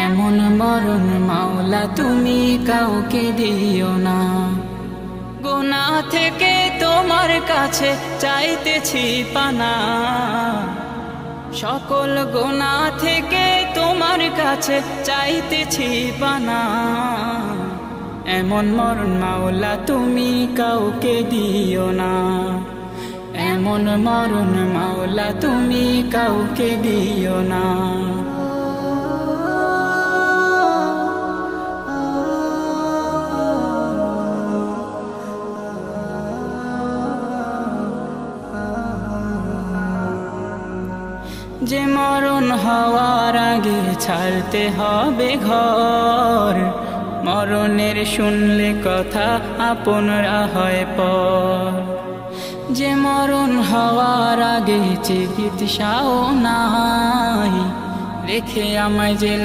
এমন মরণ মাওলা তুমি কাউকে দিও না। গুনাহ থেকে তোমার কাছে চাইতেছি পানা, সকল গুনাহ থেকে তোমার কাছে চাইতেছি পানা। এমন মরণ মাওলা তুমি কাউকে দিও না। এমন মরণ মাওলা তুমি কাউকে দিও না। যে মরণ হওয়ার আগে ছাড়তে হবে ঘর, মরণের শুনলে কথা আপনরা হয় পর। যে মরণ হওয়ার আগে চিকিৎসাও নাই, রেখে আমায় যে